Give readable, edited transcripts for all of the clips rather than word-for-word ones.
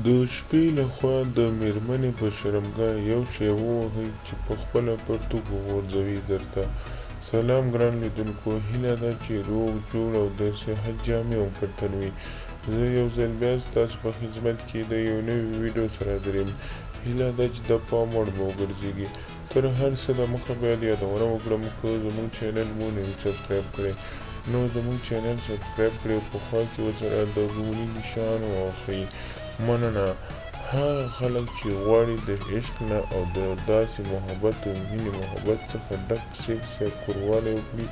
د شپې لخوا د میرمنې په شرمګاه یو شی ووهئ چې په خپله پرتوګ وغورځوي درته. سلام ګران لیدونکو، هیله ده چې روغ جوړ او د صحت جامې مو پر تن وي. زه یو ځل بیا ستاسو په خدمت کې د یو نوي ویډیو سره دریم. هیله ده چې د پام وړ به وګرځېږي. تر هر څه دمخه باید یادونه وکړم که زموږ چینل مو نه وي سبسکرایب کړی نو زموږ چینل سبسکرایب کړئ او په خوا کې ورسره د ګوني نشان ووهئ. مننه. هغه خلک چې غواړي د عشق نه او د داسې محبت او مینې محبت څخه ډک سیکس یا کوروالی وکړي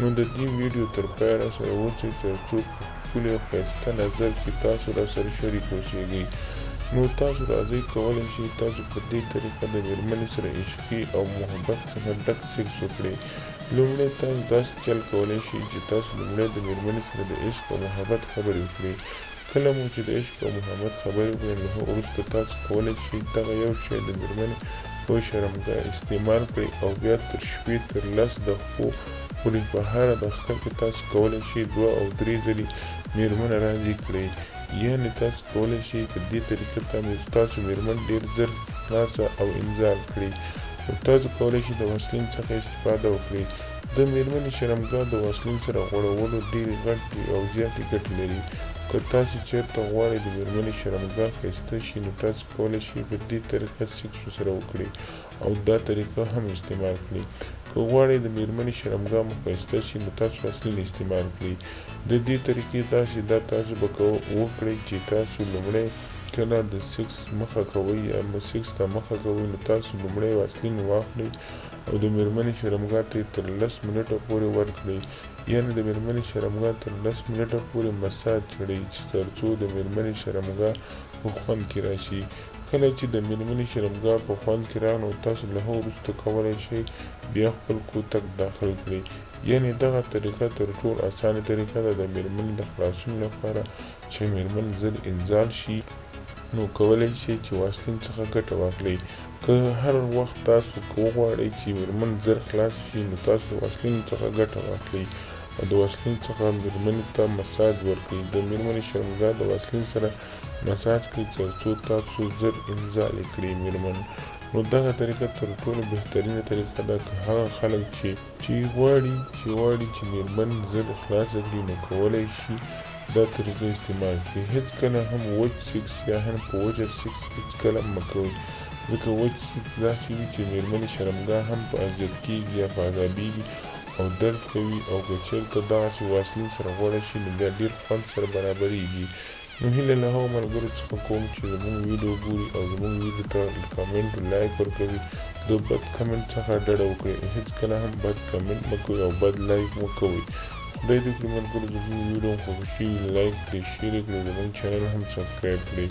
نو د دې ویډیو تر پایه راسره اوسئ تر څو په ښکلي او ښایسته نظر کې تاسو راسره شریک اوسېږئ. نو تاسو راځئ کولی شئ تاسو په دې طریقه د میرمنې سره عشقي او محبت څخه ډک سیکس وکړئ. لومړی تاسو داسې چل کولی شئ چې تاسو لومړی د میرمنې سره د عشق او محبت خبرې وکړئ. کله مو چې د عشق او محبت خبرې وکړئ نو وروسته تاسو کولی شئ دغه یو شی د میرمنې په شرمګاه استعمال کړئ او بیا تر شپې تر 10 دقیقو پورې په هره دقیقه کې تاسو کولی شئ 2 او 3 ځلې میرمنه راضي کړئ. یعنې تاسو کولی شئ په دې طریقه تاسو میرمن ډېر ژر خلاصه او انزال کړئ. نو تاسو کولی شئ د وسلین څخه استفاده وکړئ. د میرمنې شرمګاه د وسلین سره غوړولو ډېرې غټې او زیاتې ګټې لري. که تاسو چیرته غواړئ د میرمنې شرمګاه ښایسته شي نو تاسو کولی شئ په دې طریقه سیکس ورسره وکړئ او دا طریقه هم استعمال کړئ. که غواړئ د میرمنې شرمګاه مو ښایسته شي نو تاسو وسلین استعمال کړئ. د دې طریقې داسې دا تاسو به وکړئ چې تاسو لومړی کله د سیکس مخه کوئ یا سیکس ته مخه کوئ نو تاسو لومړی وسلین واخلئ او د میرمنې شرمګاه ته یې تر 10 منټه پورې ورکړئ. یعنې د میرمنې شرمګاه تر 10 منټه پورې مساج کړئ تر څو د میرمنې شرمګاه په خوند کې راشي. کله چې د میرمنې شرمګاه په خوند کې راغله نو تاسو له هغه وروسته کولی شئ بیا خپل کوتک داخل کړئ. یعنې دغه طریقه تر ټولو اسانه طریقه ده د میرمنې د خلاصون لپاره چې میرمن ژر انزال شي. نو کولی شئ چې واسلین څخه ګټه واخلئ. که هر وخت تاسو وغواړئ چې میرمن ژر خلاص شي نو تاسو د واسلین څخه ګټه واخلئ او د واسلین څخه میرمنې ته مساج ورکړئ. د میرمنې شرمګاه د واسلین سره مساج کړئ تر څو تاسو ژر انزال کړئ میرمن. نو دغه طریقه تر ټولو بهترینه طریقه ده. که هغه خلک چې غواړي چې میرمن ژر خلاصه کړي نو کولی شي دا طریقه استعمال کړي. هیڅ کله هم وچ سیکس یا هم په وچه سیکس هیڅ کله مه کوئ، ځکه وچ سیکس داسې وي چې میرمنې شرمګاه هم په اذیت کېږي یا په عذابېږي او درد کوي. او که چېرته دغسې واسلین سره غوړه شي نو بیا ډېر خوند سره برابرېږي. نو هیله له هغو ملګرو څخه کوم چې زموږ ویډیو ګوري او زموږ ویډیو ته کمنټ لایک ورکوي د بد کمنټ څخه ډډه وکړئ. هیڅ کله هم بد کمنټ مه کوئ او بد لایک مه کوئ. خدای دې وکړي ملګرو زموږ ویډیو خوښ شي لایک کړئ، شیر یې کړئ، زموږ چینل هم سبسکرایب کړئ.